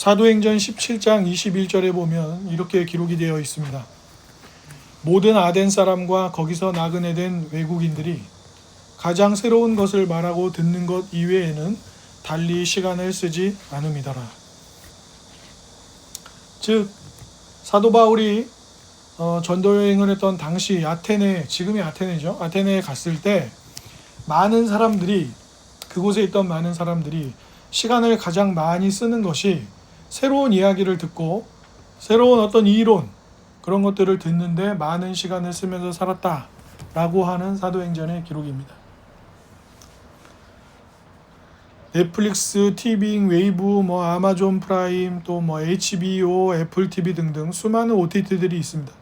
사도행전 17장 21절에 보면 이렇게 기록이 되어 있습니다. 모든 아덴 사람과 거기서 나그네 된 외국인들이 가장 새로운 것을 말하고 듣는 것 이외에는 달리 시간을 쓰지 않음이더라. 즉 사도 바울이 전도 여행을 했던 당시 아테네, 지금의 아테네죠. 아테네에 갔을 때 많은 사람들이, 그곳에 있던 많은 사람들이 시간을 가장 많이 쓰는 것이 새로운 이야기를 듣고 새로운 어떤 이론, 그런 것들을 듣는데 많은 시간을 쓰면서 살았다라고 하는 사도행전의 기록입니다. 넷플릭스, 티빙, 웨이브, 아마존 프라임, 또 HBO, 애플 TV 등등 수많은 OTT들이 있습니다.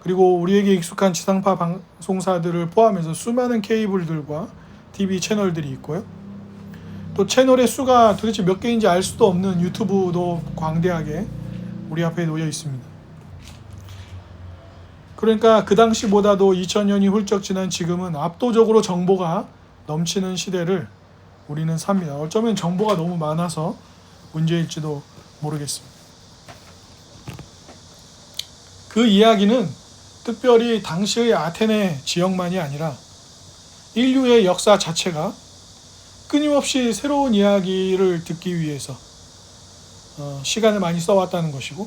그리고 우리에게 익숙한 지상파 방송사들을 포함해서 수많은 케이블들과 TV 채널들이 있고요. 또 채널의 수가 도대체 몇 개인지 알 수도 없는 유튜브도 광대하게 우리 앞에 놓여 있습니다. 그러니까 그 당시보다도 2000년이 훌쩍 지난 지금은 압도적으로 정보가 넘치는 시대를 우리는 삽니다. 어쩌면 정보가 너무 많아서 문제일지도 모르겠습니다. 그 이야기는 특별히 당시의 아테네 지역만이 아니라 인류의 역사 자체가 끊임없이 새로운 이야기를 듣기 위해서 시간을 많이 써왔다는 것이고,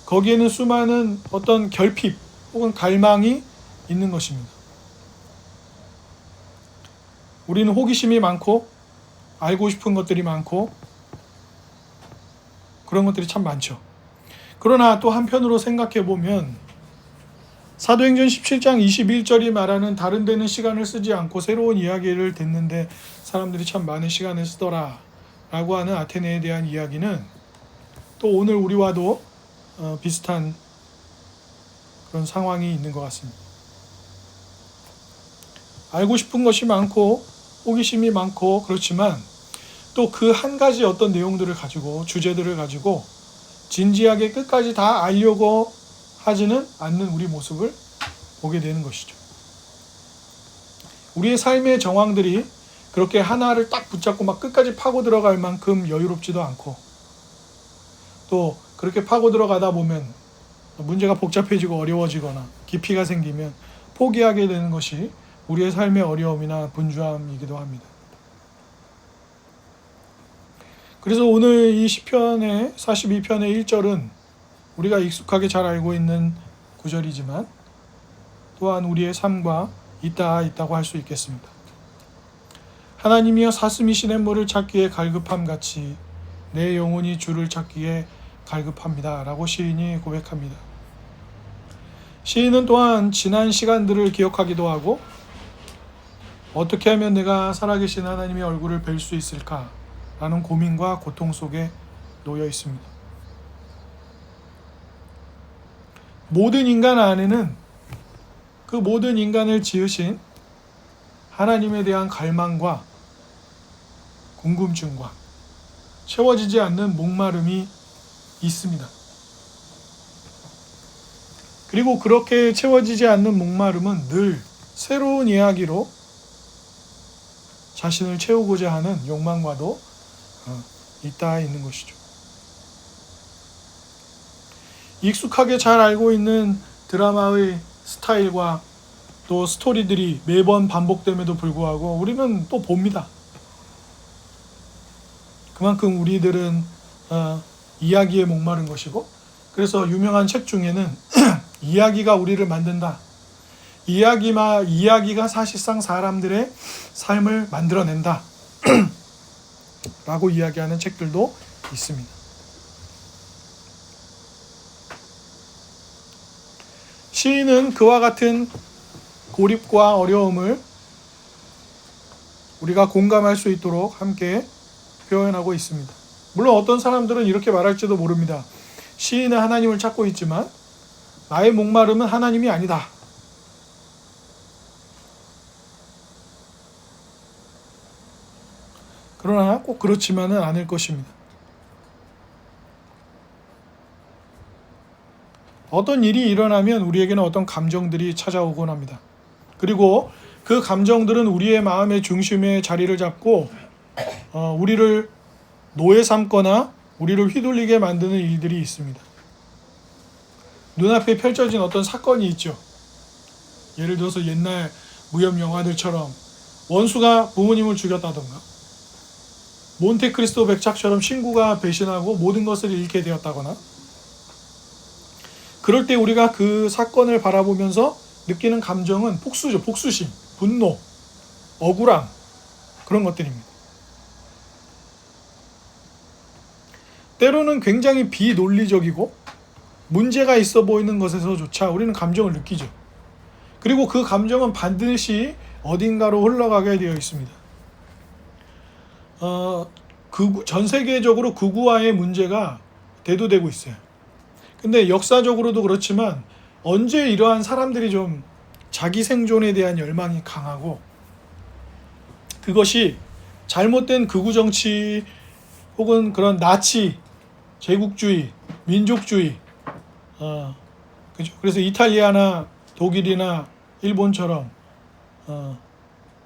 거기에는 수많은 어떤 결핍 혹은 갈망이 있는 것입니다. 우리는 호기심이 많고 알고 싶은 것들이 많고 그런 것들이 참 많죠. 그러나 또 한편으로 생각해 보면 사도행전 17장 21절이 말하는 다른 데는 시간을 쓰지 않고 새로운 이야기를 듣는데 사람들이 참 많은 시간을 쓰더라 라고 하는 아테네에 대한 이야기는 또 오늘 우리와도 비슷한 그런 상황이 있는 것 같습니다. 알고 싶은 것이 많고 호기심이 많고 그렇지만 또 그 한 가지 어떤 내용들을 가지고, 주제들을 가지고 진지하게 끝까지 다 알려고 하지는 않는 우리 모습을 보게 되는 것이죠. 우리의 삶의 정황들이 그렇게 하나를 딱 붙잡고 막 끝까지 파고 들어갈 만큼 여유롭지도 않고, 또 그렇게 파고 들어가다 보면 문제가 복잡해지고 어려워지거나 깊이가 생기면 포기하게 되는 것이 우리의 삶의 어려움이나 분주함이기도 합니다. 그래서 오늘 이 시편의 42편의 1절은 우리가 익숙하게 잘 알고 있는 구절이지만 또한 우리의 삶과 있다고 할 수 있겠습니다. 하나님이여 사슴이 시냇물을 찾기에 갈급함같이 내 영혼이 주를 찾기에 갈급합니다 라고 시인이 고백합니다. 시인은 또한 지난 시간들을 기억하기도 하고 어떻게 하면 내가 살아계신 하나님의 얼굴을 뵐 수 있을까 라는 고민과 고통 속에 놓여 있습니다. 모든 인간 안에는 그 모든 인간을 지으신 하나님에 대한 갈망과 궁금증과 채워지지 않는 목마름이 있습니다. 그리고 그렇게 채워지지 않는 목마름은 늘 새로운 이야기로 자신을 채우고자 하는 욕망과도 있는 것이죠. 익숙하게 잘 알고 있는 드라마의 스타일과 또 스토리들이 매번 반복됨에도 불구하고 우리는 또 봅니다. 그만큼 우리들은 이야기에 목마른 것이고, 그래서 유명한 책 중에는 이야기가 우리를 만든다, 이야기가 사실상 사람들의 삶을 만들어낸다 라고 이야기하는 책들도 있습니다. 시인은 그와 같은 고립과 어려움을 우리가 공감할 수 있도록 함께 표현하고 있습니다. 물론 어떤 사람들은 이렇게 말할지도 모릅니다. 시인은 하나님을 찾고 있지만 나의 목마름은 하나님이 아니다. 그러나 꼭 그렇지만은 않을 것입니다. 어떤 일이 일어나면 우리에게는 어떤 감정들이 찾아오곤 합니다. 그리고 그 감정들은 우리의 마음의 중심에 자리를 잡고 우리를 노예 삼거나 우리를 휘둘리게 만드는 일들이 있습니다. 눈앞에 펼쳐진 어떤 사건이 있죠. 예를 들어서 옛날 무협 영화들처럼 원수가 부모님을 죽였다던가, 몬테크리스토 백작처럼 친구가 배신하고 모든 것을 잃게 되었다거나, 그럴 때 우리가 그 사건을 바라보면서 느끼는 감정은 복수죠. 복수심, 분노, 억울함, 그런 것들입니다. 때로는 굉장히 비논리적이고 문제가 있어 보이는 것에서조차 우리는 감정을 느끼죠. 그리고 그 감정은 반드시 어딘가로 흘러가게 되어 있습니다. 전 세계적으로 극우화의 문제가 대두되고 있어요. 근데 역사적으로도 그렇지만 언제 이러한 사람들이 좀 자기 생존에 대한 열망이 강하고, 그것이 잘못된 극우 정치 혹은 그런 나치, 제국주의, 민족주의, 그죠? 그래서 이탈리아나 독일이나 일본처럼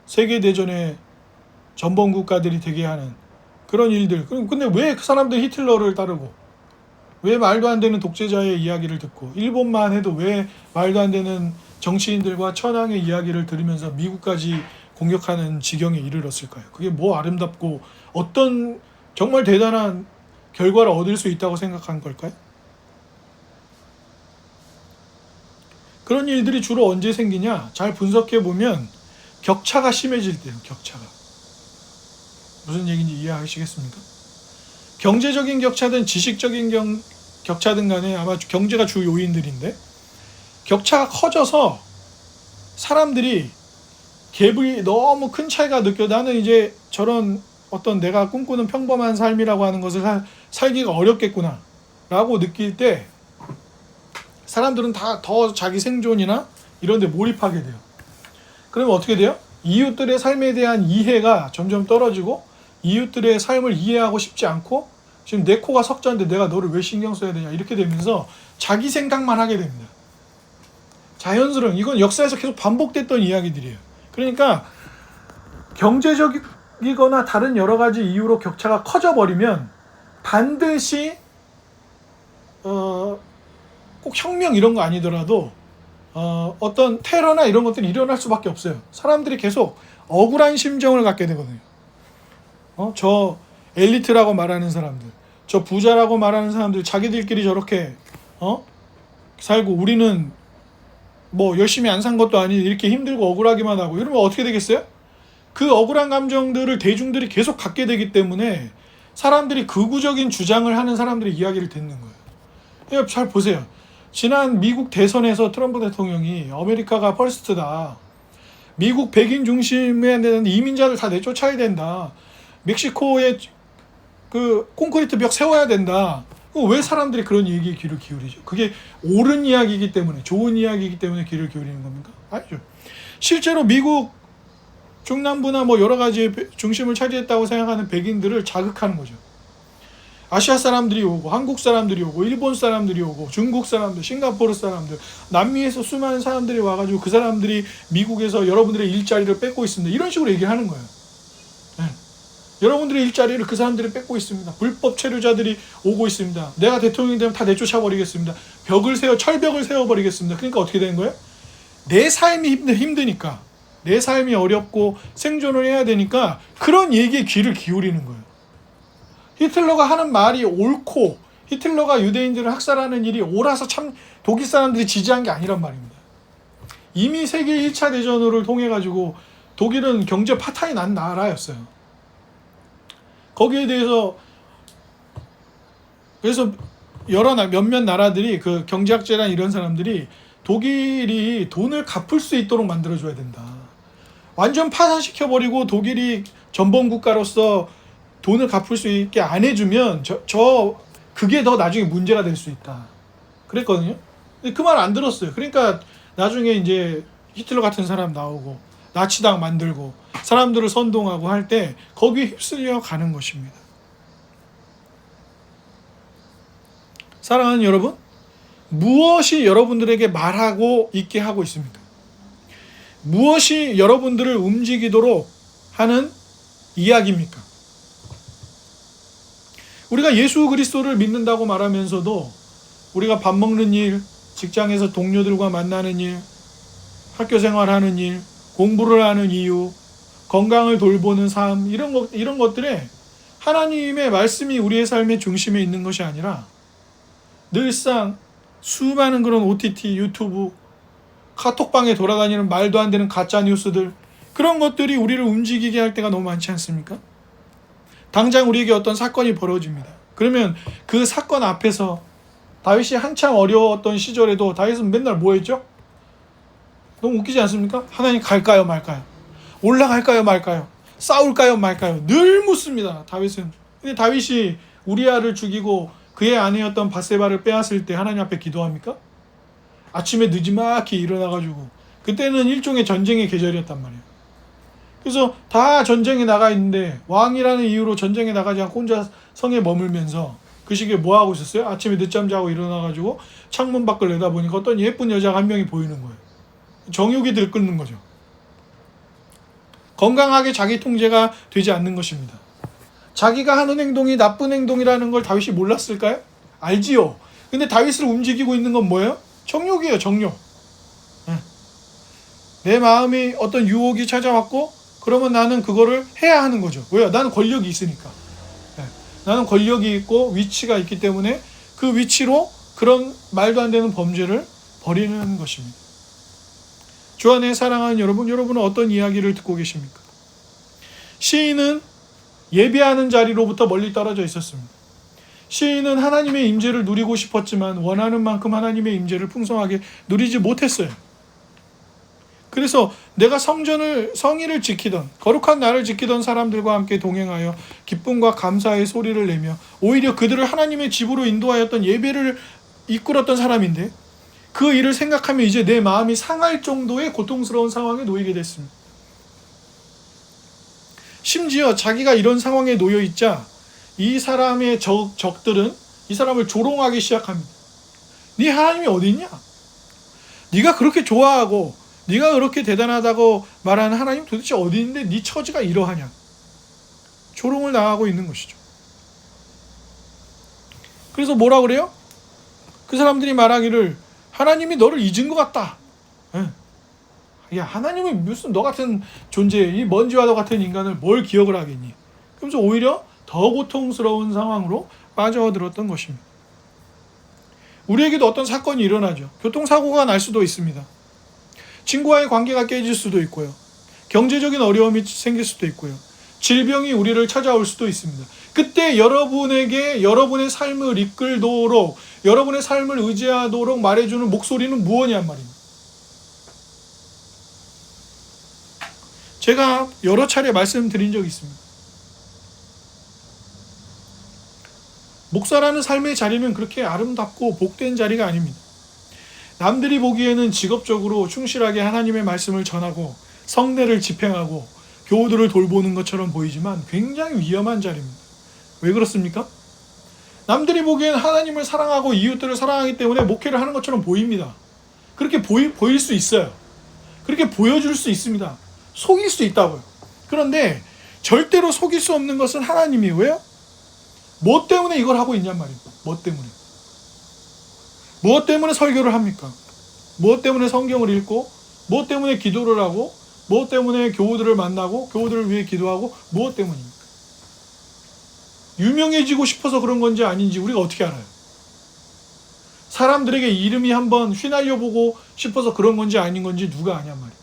세계 대전의 전범 국가들이 되게 하는 그런 일들. 근데 왜 그 사람들 히틀러를 따르고, 왜 말도 안 되는 독재자의 이야기를 듣고, 일본만 해도 왜 말도 안 되는 정치인들과 천황의 이야기를 들으면서 미국까지 공격하는 지경에 이르렀을까요? 그게 뭐 아름답고 어떤 정말 대단한 결과를 얻을 수 있다고 생각한 걸까요? 그런 일들이 주로 언제 생기냐? 잘 분석해 보면 격차가 심해질 때요. 격차가. 무슨 얘기인지 이해하시겠습니까? 경제적인 격차든 지식적인 격차든 간에 아마 경제가 주 요인들인데, 격차가 커져서 사람들이 갭이 너무 큰 차이가 느껴, 나는 이제 저런 어떤 내가 꿈꾸는 평범한 삶이라고 하는 것을 살기가 어렵겠구나 라고 느낄 때 사람들은 다 더 자기 생존이나 이런 데 몰입하게 돼요. 그러면 어떻게 돼요? 이웃들의 삶에 대한 이해가 점점 떨어지고, 이웃들의 삶을 이해하고 싶지 않고, 지금 내 코가 석자인데 내가 너를 왜 신경 써야 되냐, 이렇게 되면서 자기 생각만 하게 됩니다. 자연스러운, 이건 역사에서 계속 반복됐던 이야기들이에요. 그러니까 경제적이거나 다른 여러 가지 이유로 격차가 커져버리면 반드시 꼭 혁명 이런 거 아니더라도 어떤 테러나 이런 것들이 일어날 수밖에 없어요. 사람들이 계속 억울한 심정을 갖게 되거든요. 저 엘리트라고 말하는 사람들, 저 부자라고 말하는 사람들, 자기들끼리 저렇게 살고 우리는 뭐 열심히 안 산 것도 아니고 이렇게 힘들고 억울하기만 하고 이러면 어떻게 되겠어요? 그 억울한 감정들을 대중들이 계속 갖게 되기 때문에 사람들이 극우적인 주장을 하는 사람들의 이야기를 듣는 거예요. 잘 보세요. 지난 미국 대선에서 트럼프 대통령이 아메리카가 퍼스트다, 미국 백인 중심에 대한 이민자를 다 내쫓아야 된다, 멕시코에 그 콘크리트 벽 세워야 된다. 왜 사람들이 그런 얘기에 귀를 기울이죠? 그게 옳은 이야기이기 때문에, 좋은 이야기이기 때문에 귀를 기울이는 겁니까? 아니죠. 실제로 미국 중남부나 뭐 여러 가지 중심을 차지했다고 생각하는 백인들을 자극하는 거죠. 아시아 사람들이 오고, 한국 사람들이 오고, 일본 사람들이 오고, 중국 사람들, 싱가포르 사람들, 남미에서 수많은 사람들이 와가지고 그 사람들이 미국에서 여러분들의 일자리를 뺏고 있습니다, 이런 식으로 얘기를 하는 거예요. 네. 여러분들의 일자리를 그 사람들이 뺏고 있습니다. 불법 체류자들이 오고 있습니다. 내가 대통령이 되면 다 내쫓아 버리겠습니다. 철벽을 세워버리겠습니다. 그러니까 어떻게 되는 거예요? 내 삶이 힘드니까, 내 삶이 어렵고 생존을 해야 되니까 그런 얘기에 귀를 기울이는 거예요. 히틀러가 하는 말이 옳고, 히틀러가 유대인들을 학살하는 일이 옳아서 참 독일 사람들이 지지한 게 아니란 말입니다. 이미 세계 1차 대전을 통해 가지고 독일은 경제 파탄이 난 나라였어요. 거기에 대해서 그래서 몇몇 나라들이, 그 경제학자나 이런 사람들이 독일이 돈을 갚을 수 있도록 만들어줘야 된다. 완전 파산시켜버리고 독일이 전범국가로서 돈을 갚을 수 있게 안 해주면 그게 더 나중에 문제가 될 수 있다 그랬거든요. 근데 그 말 안 들었어요. 그러니까 나중에 이제 히틀러 같은 사람 나오고 나치당 만들고 사람들을 선동하고 할 때 거기에 휩쓸려 가는 것입니다. 사랑하는 여러분, 무엇이 여러분들에게 말하고 있게 하고 있습니까? 무엇이 여러분들을 움직이도록 하는 이야기입니까? 우리가 예수 그리스도를 믿는다고 말하면서도 우리가 밥 먹는 일, 직장에서 동료들과 만나는 일, 학교 생활하는 일, 공부를 하는 이유, 건강을 돌보는 삶, 이런 것들에 하나님의 말씀이 우리의 삶의 중심에 있는 것이 아니라 늘상 수많은 그런 OTT, 유튜브, 카톡방에 돌아다니는 말도 안 되는 가짜 뉴스들, 그런 것들이 우리를 움직이게 할 때가 너무 많지 않습니까? 당장 우리에게 어떤 사건이 벌어집니다. 그러면 그 사건 앞에서 다윗이 한참 어려웠던 시절에도 다윗은 맨날 뭐 했죠? 너무 웃기지 않습니까? 하나님 갈까요 말까요? 올라갈까요 말까요? 싸울까요 말까요? 늘 묻습니다. 다윗은. 근데 다윗이 우리아를 죽이고 그의 아내였던 바세바를 빼앗을 때 하나님 앞에 기도합니까? 아침에 늦지막히 일어나가지고, 그때는 일종의 전쟁의 계절이었단 말이에요. 그래서 다 전쟁에 나가 있는데 왕이라는 이유로 전쟁에 나가지 않고 혼자 성에 머물면서 그 시기에 뭐 하고 있었어요? 아침에 늦잠 자고 일어나가지고 창문 밖을 내다보니까 어떤 예쁜 여자가 한 명이 보이는 거예요. 정욕이 들끓는 거죠. 건강하게 자기 통제가 되지 않는 것입니다. 자기가 하는 행동이 나쁜 행동이라는 걸 다윗이 몰랐을까요? 알지요. 근데 다윗을 움직이고 있는 건 뭐예요? 정욕이에요. 정욕. 내 마음이 어떤 유혹이 찾아왔고, 그러면 나는 그거를 해야 하는 거죠. 왜요? 나는 권력이 있으니까. 나는 권력이 있고 위치가 있기 때문에 그 위치로 그런 말도 안 되는 범죄를 벌이는 것입니다. 주 안에 사랑하는 여러분, 여러분은 어떤 이야기를 듣고 계십니까? 시인은 예배하는 자리로부터 멀리 떨어져 있었습니다. 시인은 하나님의 임재를 누리고 싶었지만 원하는 만큼 하나님의 임재를 풍성하게 누리지 못했어요. 그래서 내가 성의를 지키던, 거룩한 날을 지키던 사람들과 함께 동행하여 기쁨과 감사의 소리를 내며 오히려 그들을 하나님의 집으로 인도하였던 예배를 이끌었던 사람인데, 그 일을 생각하면 이제 내 마음이 상할 정도의 고통스러운 상황에 놓이게 됐습니다. 심지어 자기가 이런 상황에 놓여 있자 이 사람의 적들은 이 사람을 조롱하기 시작합니다. 네 하나님이 어디 있냐? 네가 그렇게 좋아하고 네가 그렇게 대단하다고 말하는 하나님 도대체 어디 있는데 네 처지가 이러하냐? 조롱을 당하고 있는 것이죠. 그래서 뭐라 그래요? 그 사람들이 말하기를 하나님이 너를 잊은 것 같다. 야, 하나님이 무슨 너 같은 존재, 이 먼지와 너 같은 인간을 뭘 기억을 하겠니? 그러면서 오히려 더 고통스러운 상황으로 빠져들었던 것입니다. 우리에게도 어떤 사건이 일어나죠. 교통사고가 날 수도 있습니다. 친구와의 관계가 깨질 수도 있고요. 경제적인 어려움이 생길 수도 있고요. 질병이 우리를 찾아올 수도 있습니다. 그때 여러분에게 여러분의 삶을 이끌도록, 여러분의 삶을 의지하도록 말해주는 목소리는 무엇이냔 말입니다. 제가 여러 차례 말씀드린 적이 있습니다. 목사라는 삶의 자리는 그렇게 아름답고 복된 자리가 아닙니다. 남들이 보기에는 직업적으로 충실하게 하나님의 말씀을 전하고 성례를 집행하고 교우들을 돌보는 것처럼 보이지만 굉장히 위험한 자리입니다. 왜 그렇습니까? 남들이 보기엔 하나님을 사랑하고 이웃들을 사랑하기 때문에 목회를 하는 것처럼 보입니다. 그렇게 보일 수 있어요. 그렇게 보여줄 수 있습니다. 속일 수 있다고요. 그런데 절대로 속일 수 없는 것은 하나님이. 왜요? 뭐 때문에 이걸 하고 있냔 말입니다. 뭐 때문에? 무엇 때문에 설교를 합니까? 무엇 때문에 성경을 읽고, 무엇 때문에 기도를 하고, 무엇 때문에 교우들을 만나고 교우들을 위해 기도하고, 무엇 때문입니까? 유명해지고 싶어서 그런 건지 아닌지 우리가 어떻게 알아요? 사람들에게 이름이 한번 휘날려보고 싶어서 그런 건지 아닌 건지 누가 아냔 말이에요.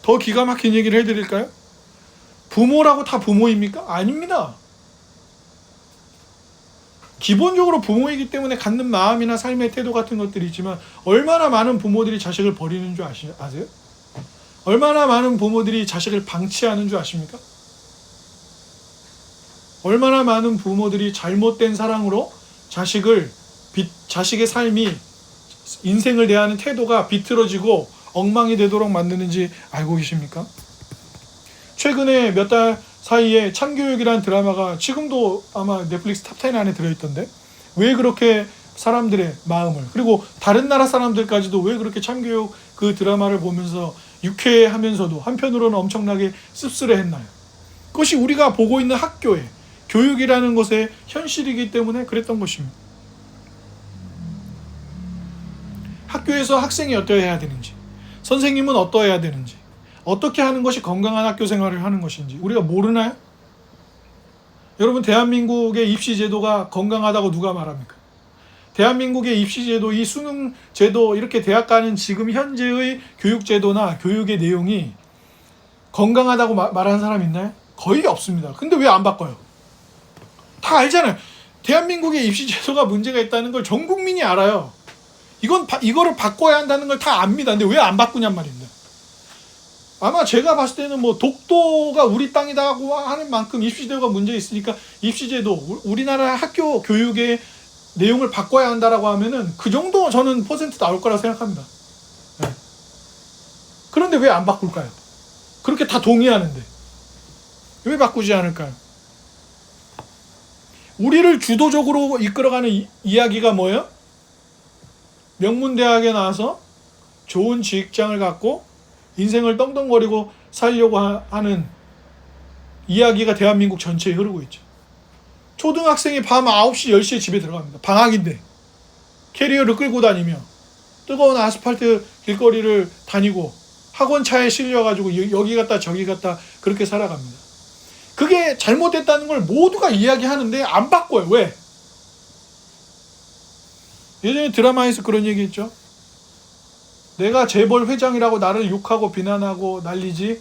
더 기가 막힌 얘기를 해드릴까요? 부모라고 다 부모입니까? 아닙니다. 기본적으로 부모이기 때문에 갖는 마음이나 삶의 태도 같은 것들이 있지만, 얼마나 많은 부모들이 자식을 버리는 줄 아세요? 얼마나 많은 부모들이 자식을 방치하는 줄 아십니까? 얼마나 많은 부모들이 잘못된 사랑으로 자식의 삶이, 인생을 대하는 태도가 비틀어지고 엉망이 되도록 만드는지 알고 계십니까? 최근에 몇 달 사이에 참교육이라는 드라마가 지금도 아마 넷플릭스 탑10 안에 들어있던데, 왜 그렇게 사람들의 마음을, 그리고 다른 나라 사람들까지도 왜 그렇게 참교육 그 드라마를 보면서 유쾌하면서도 한편으로는 엄청나게 씁쓸해했나요? 그것이 우리가 보고 있는 학교에, 교육이라는 것의 현실이기 때문에 그랬던 것입니다. 학교에서 학생이 어떠해야 되는지, 선생님은 어떠해야 되는지, 어떻게 하는 것이 건강한 학교 생활을 하는 것인지 우리가 모르나요? 여러분, 대한민국의 입시 제도가 건강하다고 누가 말합니까? 대한민국의 입시 제도, 이 수능 제도, 이렇게 대학 가는 지금 현재의 교육 제도나 교육의 내용이 건강하다고 말하는 사람 있나요? 거의 없습니다. 근데 왜 안 바꿔요? 다 알잖아요. 대한민국의 입시 제도가 문제가 있다는 걸 전 국민이 알아요. 이거를 바꿔야 한다는 걸 다 압니다. 근데 왜 안 바꾸냔 말입니다. 아마 제가 봤을 때는 뭐 독도가 우리 땅이다고 하는 만큼 입시제도가 문제 있으니까 입시제도, 우리나라 학교 교육의 내용을 바꿔야 한다라고 하면은 그 정도 저는 퍼센트 나올 거라고 생각합니다. 네. 그런데 왜 안 바꿀까요? 그렇게 다 동의하는데 왜 바꾸지 않을까요? 우리를 주도적으로 이끌어가는 이야기가 뭐예요? 명문대학에 나와서 좋은 직장을 갖고 인생을 떵떵거리고 살려고 하는 이야기가 대한민국 전체에 흐르고 있죠. 초등학생이 밤 9시, 10시에 집에 들어갑니다. 방학인데 캐리어를 끌고 다니며 뜨거운 아스팔트 길거리를 다니고 학원차에 실려가지고 여기 갔다 저기 갔다 그렇게 살아갑니다. 그게 잘못됐다는 걸 모두가 이야기하는데 안 바꿔요. 왜? 예전에 드라마에서 그런 얘기 했죠. 내가 재벌 회장이라고 나를 욕하고 비난하고 난리지.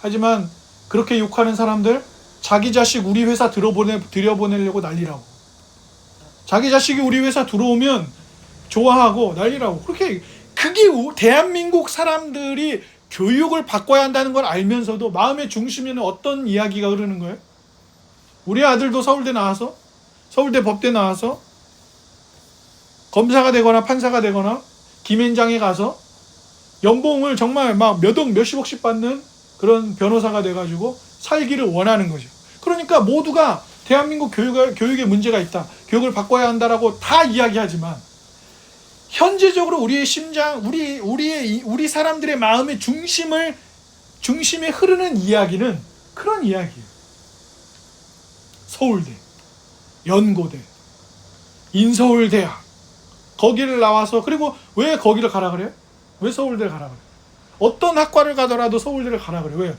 하지만 그렇게 욕하는 사람들 자기 자식 우리 회사 들여보내려고 난리라고. 자기 자식이 우리 회사 들어오면 좋아하고 난리라고. 그게 대한민국 사람들이 교육을 바꿔야 한다는 걸 알면서도 마음의 중심에는 어떤 이야기가 흐르는 거예요? 우리 아들도 서울대 나와서, 서울대 법대 나와서 검사가 되거나 판사가 되거나 김앤장에 가서 연봉을 정말 막 몇억 몇십억씩 받는 그런 변호사가 돼가지고 살기를 원하는 거죠. 그러니까 모두가 대한민국 교육에 문제가 있다, 교육을 바꿔야 한다라고 다 이야기하지만 현재적으로 우리의 심장, 우리 사람들의 마음의 중심에 흐르는 이야기는 그런 이야기예요. 서울대, 연고대, 인서울대학, 거기를 나와서, 그리고 왜 거기를 가라 그래요? 왜 서울대를 가라 그래요? 어떤 학과를 가더라도 서울대를 가라 그래요. 왜요?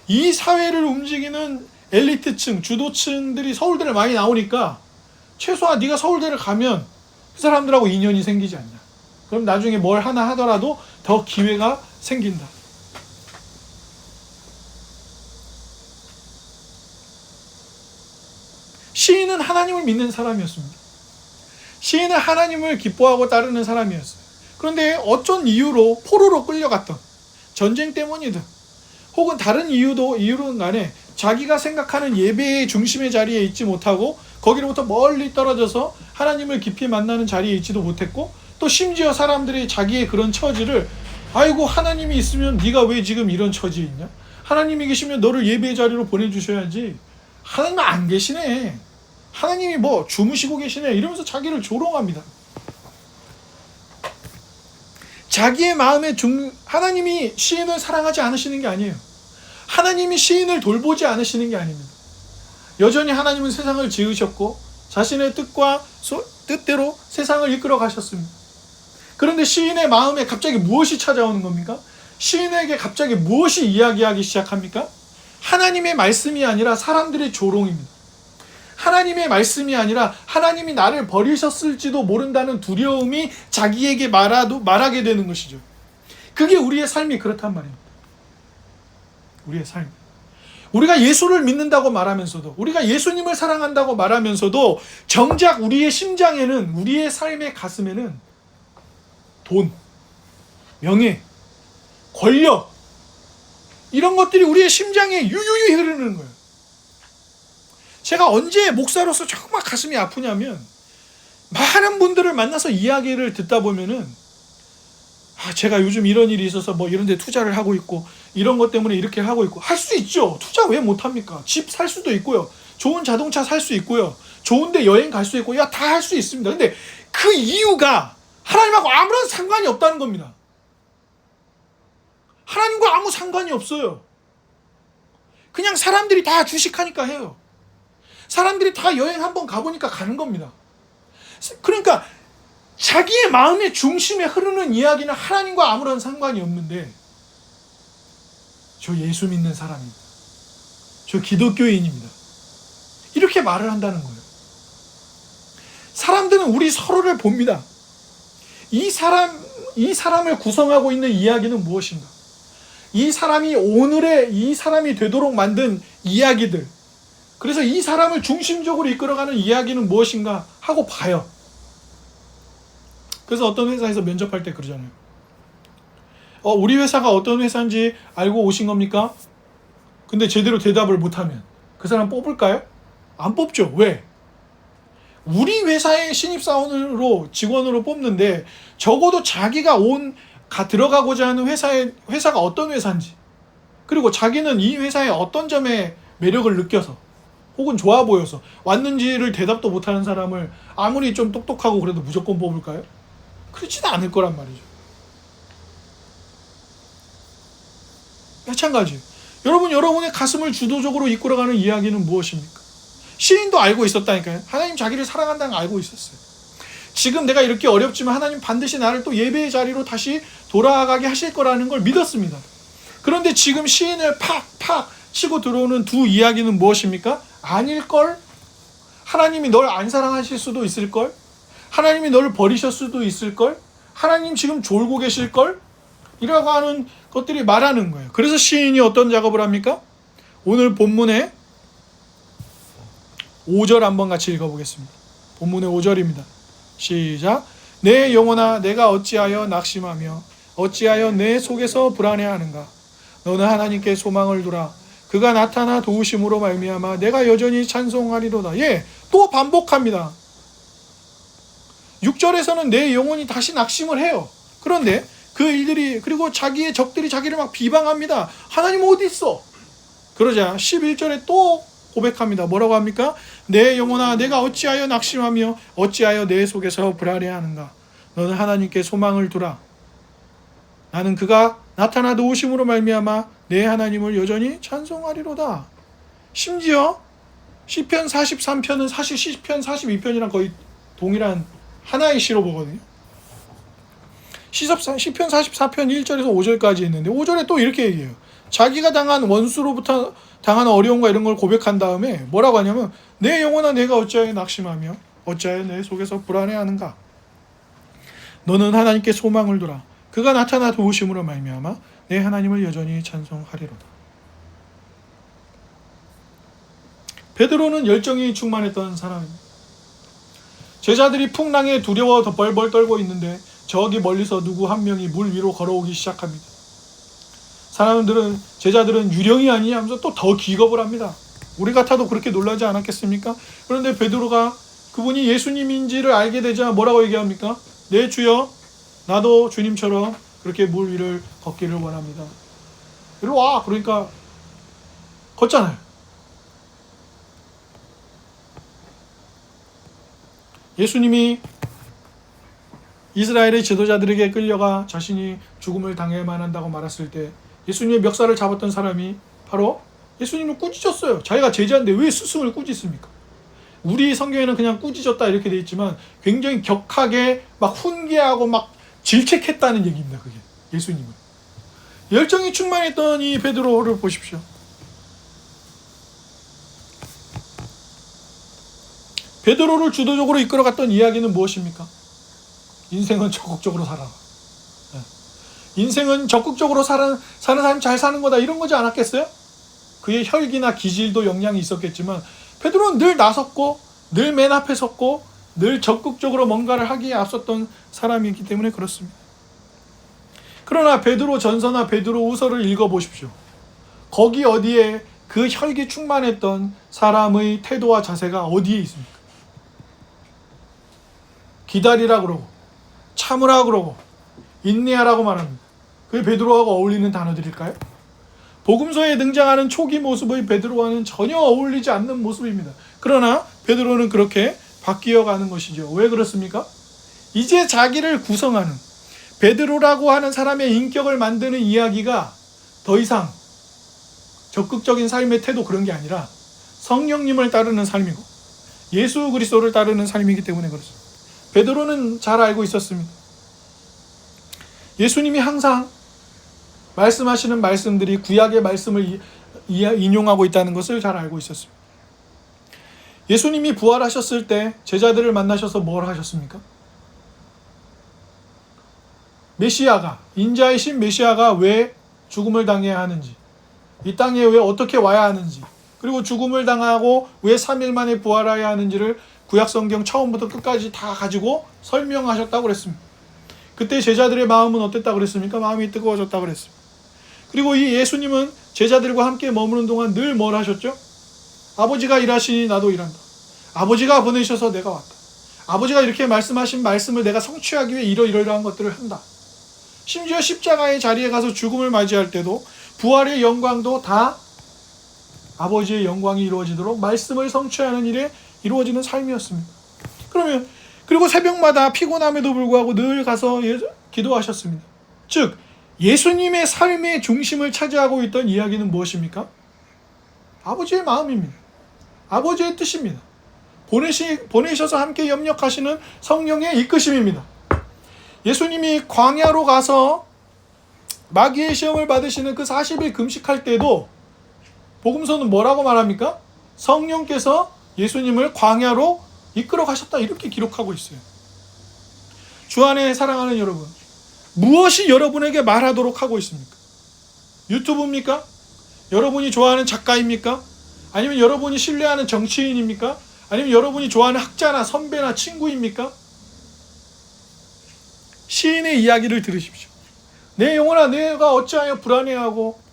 이 사회를 움직이는 엘리트층, 주도층들이 서울대를 많이 나오니까 최소한 네가 서울대를 가면 그 사람들하고 인연이 생기지 않냐. 그럼 나중에 뭘 하나 하더라도 더 기회가 생긴다. 시인은 하나님을 믿는 사람이었습니다. 시인은 하나님을 기뻐하고 따르는 사람이었어요. 그런데 어쩐 이유로 포로로 끌려갔던, 전쟁 때문이든 혹은 다른 이유로는 간에 자기가 생각하는 예배의 중심의 자리에 있지 못하고 거기로부터 멀리 떨어져서 하나님을 깊이 만나는 자리에 있지도 못했고, 또 심지어 사람들이 자기의 그런 처지를, 아이고 하나님이 있으면 네가 왜 지금 이런 처지에 있냐? 하나님이 계시면 너를 예배의 자리로 보내주셔야지. 하나님은 안 계시네. 하나님이 뭐 주무시고 계시네. 이러면서 자기를 조롱합니다. 자기의 마음에 하나님이 시인을 사랑하지 않으시는 게 아니에요. 하나님이 시인을 돌보지 않으시는 게 아닙니다. 여전히 하나님은 세상을 지으셨고 자신의 뜻대로 세상을 이끌어 가셨습니다. 그런데 시인의 마음에 갑자기 무엇이 찾아오는 겁니까? 시인에게 갑자기 무엇이 이야기하기 시작합니까? 하나님의 말씀이 아니라 사람들의 조롱입니다. 하나님의 말씀이 아니라 하나님이 나를 버리셨을지도 모른다는 두려움이 자기에게 말하게 되는 것이죠. 그게 우리의 삶이 그렇단 말입니다. 우리의 삶. 우리가 예수를 믿는다고 말하면서도, 우리가 예수님을 사랑한다고 말하면서도 정작 우리의 심장에는, 우리의 삶의 가슴에는 돈, 명예, 권력, 이런 것들이 우리의 심장에 유유히 흐르는 거예요. 제가 언제 목사로서 정말 가슴이 아프냐면, 많은 분들을 만나서 이야기를 듣다 보면은, 제가 요즘 이런 일이 있어서 뭐 이런 데 투자를 하고 있고 이런 것 때문에 이렇게 하고 있고. 할 수 있죠. 투자 왜 못합니까? 집 살 수도 있고요, 좋은 자동차 살 수 있고요, 좋은 데 여행 갈 수 있고, 다 할 수 있습니다. 근데 그 이유가 하나님하고 아무런 상관이 없다는 겁니다. 하나님과 아무 상관이 없어요. 그냥 사람들이 다 주식하니까 해요. 사람들이 다 여행 한번 가보니까 가는 겁니다. 그러니까 자기의 마음의 중심에 흐르는 이야기는 하나님과 아무런 상관이 없는데, 저 예수 믿는 사람입니다, 저 기독교인입니다, 이렇게 말을 한다는 거예요. 사람들은 우리 서로를 봅니다. 이 사람을 구성하고 있는 이야기는 무엇인가? 이 사람이 되도록 만든 이야기들, 그래서 이 사람을 중심적으로 이끌어가는 이야기는 무엇인가 하고 봐요. 그래서 어떤 회사에서 면접할 때 그러잖아요. 우리 회사가 어떤 회사인지 알고 오신 겁니까? 근데 제대로 대답을 못하면 그 사람 뽑을까요? 안 뽑죠. 왜? 우리 회사의 신입사원으로 직원으로 뽑는데 적어도 자기가 들어가고자 하는 회사가 어떤 회사인지, 그리고 자기는 이 회사의 어떤 점에 매력을 느껴서 혹은 좋아 보여서 왔는지를 대답도 못하는 사람을 아무리 좀 똑똑하고 그래도 무조건 뽑을까요? 그렇지도 않을 거란 말이죠. 마찬가지. 여러분의 가슴을 주도적으로 이끌어가는 이야기는 무엇입니까? 시인도 알고 있었다니까요. 하나님 자기를 사랑한다는 걸 알고 있었어요. 지금 내가 이렇게 어렵지만 하나님 반드시 나를 또 예배의 자리로 다시 돌아가게 하실 거라는 걸 믿었습니다. 그런데 지금 시인을 팍팍 치고 들어오는 두 이야기는 무엇입니까? 아닐걸? 하나님이 널 안 사랑하실 수도 있을걸? 하나님이 너를 버리실 수도 있을걸? 하나님 지금 졸고 계실걸? 이라고 하는 것들이 말하는 거예요. 그래서 시인이 어떤 작업을 합니까? 오늘 본문에 5절 한번 같이 읽어보겠습니다. 본문의 5절입니다. 시작. 내 영혼아, 내가 어찌하여 낙심하며 어찌하여 내 속에서 불안해하는가? 너는 하나님께 소망을 두라. 그가 나타나 도우심으로 말미암아 내가 여전히 찬송하리로다. 또 반복합니다. 6절에서는 내 영혼이 다시 낙심을 해요. 그런데 그 일들이, 그리고 자기의 적들이 자기를 막 비방합니다. 하나님 어디 있어? 그러자 11절에 또 고백합니다. 뭐라고 합니까? 내 영혼아, 내가 어찌하여 낙심하며 어찌하여 내 속에서 불안해하는가? 너는 하나님께 소망을 두라. 나는 그가 나타나 도우심으로 말미암아 내 하나님을 여전히 찬송하리로다. 심지어 시편 43편은 사실 시편 42편이랑 거의 동일한 하나의 시로 보거든요. 시편 44편 1절에서 5절까지 있는데 5절에 또 이렇게 얘기해요. 자기가 당한 원수로부터 당한 어려움과 이런 걸 고백한 다음에 뭐라고 하냐면, 내 영혼아, 내가 어찌하여 낙심하며 어찌하여 내 속에서 불안해하는가? 너는 하나님께 소망을 두라. 그가 나타나 도우심으로 말미암아 내 하나님을 여전히 찬송하리로다. 베드로는 열정이 충만했던 사람입니다. 제자들이 풍랑에 두려워 벌벌 떨고 있는데 저기 멀리서 누구 한 명이 물 위로 걸어오기 시작합니다. 제자들은 유령이 아니냐 하면서 또 더 기겁을 합니다. 우리 같아도 그렇게 놀라지 않았겠습니까? 그런데 베드로가 그분이 예수님인지를 알게 되자 뭐라고 얘기합니까? 네, 주여, 나도 주님처럼 그렇게 물 위를 걷기를 원합니다. 이리 와. 그러니까 걷잖아요. 예수님이 이스라엘의 지도자들에게 끌려가 자신이 죽음을 당해야만 한다고 말했을 때 예수님의 멱살을 잡았던 사람이 바로 예수님을 꾸짖었어요. 자기가 제자인데 왜 스승을 꾸짖습니까? 우리 성경에는 그냥 꾸짖었다 이렇게 돼 있지만 굉장히 격하게 막 훈계하고 막 질책했다는 얘기입니다. 그게 예수님을. 열정이 충만했던 이 베드로를 보십시오. 베드로를 주도적으로 이끌어갔던 이야기는 무엇입니까? 인생은 적극적으로 살아라. 인생은 적극적으로 사는 사람이 잘 사는 거다, 이런 거지 않았겠어요? 그의 혈기나 기질도 영향이 있었겠지만 베드로는 늘 나섰고 늘 맨 앞에 섰고 늘 적극적으로 뭔가를 하기에 앞섰던 사람이기 때문에 그렇습니다. 그러나 베드로 전서나 베드로 후서를 읽어보십시오. 거기 어디에 그 혈기 충만했던 사람의 태도와 자세가 어디에 있습니까? 기다리라 그러고 참으라 그러고 인내하라고 말합니다. 그게 베드로하고 어울리는 단어들일까요? 복음서에 등장하는 초기 모습의 베드로와는 전혀 어울리지 않는 모습입니다. 그러나 베드로는 그렇게 바뀌어가는 것이죠. 왜 그렇습니까? 이제 자기를 구성하는 베드로라고 하는 사람의 인격을 만드는 이야기가 더 이상 적극적인 삶의 태도 그런 게 아니라 성령님을 따르는 삶이고 예수 그리스도를 따르는 삶이기 때문에 그렇습니다. 베드로는 잘 알고 있었습니다. 예수님이 항상 말씀하시는 말씀들이 구약의 말씀을 인용하고 있다는 것을 잘 알고 있었습니다. 예수님이 부활하셨을 때 제자들을 만나셔서 뭘 하셨습니까? 메시아가, 인자이신 메시아가 왜 죽음을 당해야 하는지, 이 땅에 왜 어떻게 와야 하는지, 그리고 죽음을 당하고 왜 3일 만에 부활해야 하는지를 구약성경 처음부터 끝까지 다 가지고 설명하셨다고 그랬습니다. 그때 제자들의 마음은 어땠다고 그랬습니까? 마음이 뜨거워졌다고 그랬습니다. 그리고 이 예수님은 제자들과 함께 머무는 동안 늘 뭘 하셨죠? 아버지가 일하시니 나도 일한다. 아버지가 보내셔서 내가 왔다. 아버지가 이렇게 말씀하신 말씀을 내가 성취하기 위해 이러이러한 것들을 한다. 심지어 십자가의 자리에 가서 죽음을 맞이할 때도 부활의 영광도 다 아버지의 영광이 이루어지도록 말씀을 성취하는 일에 이루어지는 삶이었습니다. 그리고 새벽마다 피곤함에도 불구하고 늘 가서 기도하셨습니다. 즉 예수님의 삶의 중심을 차지하고 있던 이야기는 무엇입니까? 아버지의 마음입니다. 아버지의 뜻입니다. 보내셔서 함께 협력하시는 성령의 이끄심입니다. 예수님이 광야로 가서 마귀의 시험을 받으시는 그 40일 금식할 때도 복음서는 뭐라고 말합니까? 성령께서 예수님을 광야로 이끌어 가셨다 이렇게 기록하고 있어요. 주 안에 사랑하는 여러분, 무엇이 여러분에게 말하도록 하고 있습니까? 유튜브입니까? 여러분이 좋아하는 작가입니까? 아니면 여러분이 신뢰하는 정치인입니까? 아니면 여러분이 좋아하는 학자나 선배나 친구입니까? 시인의 이야기를 들으십시오. 내 영혼아 내가 어찌하여 불안해하고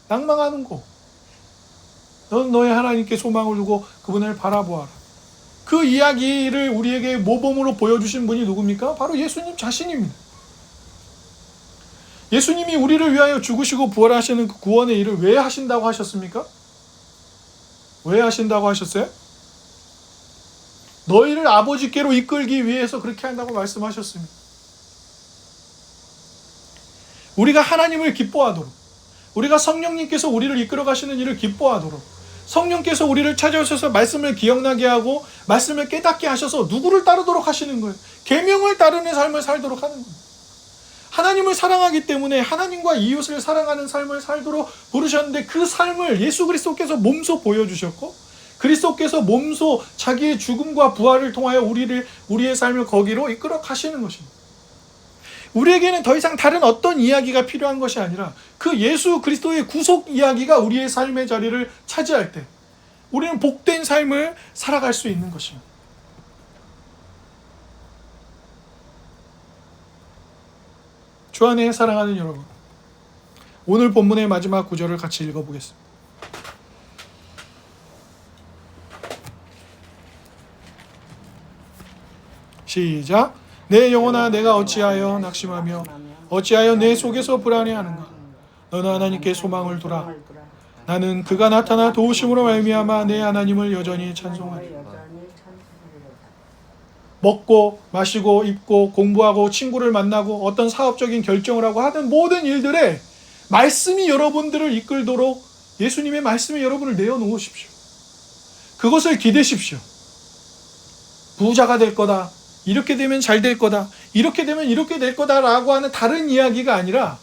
낭망하는고? 넌 너의 하나님께 소망을 두고 그분을 바라보아라. 그 이야기를 우리에게 모범으로 보여주신 분이 누굽니까? 바로 예수님 자신입니다. 예수님이 우리를 위하여 죽으시고 부활하시는 그 구원의 일을 왜 하신다고 하셨습니까? 왜 하신다고 하셨어요? 너희를 아버지께로 이끌기 위해서 그렇게 한다고 말씀하셨습니다. 우리가 하나님을 기뻐하도록, 우리가 성령님께서 우리를 이끌어 가시는 일을 기뻐하도록, 성령께서 우리를 찾아오셔서 말씀을 기억나게 하고 말씀을 깨닫게 하셔서 누구를 따르도록 하시는 거예요? 계명을 따르는 삶을 살도록 하는 거예요. 하나님을 사랑하기 때문에 하나님과 이웃을 사랑하는 삶을 살도록 부르셨는데 그 삶을 예수 그리스도께서 몸소 보여주셨고 그리스도께서 몸소 자기의 죽음과 부활을 통하여 우리의 삶을 거기로 이끌어 가시는 것입니다. 우리에게는 더 이상 다른 어떤 이야기가 필요한 것이 아니라 그 예수 그리스도의 구속 이야기가 우리의 삶의 자리를 차지할 때 우리는 복된 삶을 살아갈 수 있는 것입니다. 주 안에 사랑하는 여러분, 오늘 본문의 마지막 구절을 같이 읽어보겠습니다. 시작. 내 영혼아 내가 어찌하여 낙심하며 어찌하여 내 속에서 불안해하는가? 너는 하나님께 소망을 두라. 나는 그가 나타나 도우심으로 말미암아 내 하나님을 여전히 찬송하리. 먹고 마시고 입고 공부하고 친구를 만나고 어떤 사업적인 결정을 하고 하는 모든 일들에 말씀이 여러분들을 이끌도록 예수님의 말씀에 여러분을 내어놓으십시오. 그것을 기대십시오. 부자가 될 거다. 이렇게 되면 잘 될 거다. 이렇게 되면 이렇게 될 거다라고 하는 다른 이야기가 아니라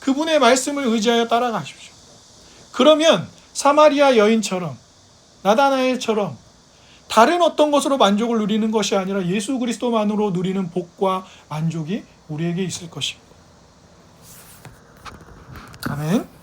그분의 말씀을 의지하여 따라가십시오. 그러면 사마리아 여인처럼 나다나엘처럼 다른 어떤 것으로 만족을 누리는 것이 아니라 예수 그리스도만으로 누리는 복과 만족이 우리에게 있을 것입니다. 아멘.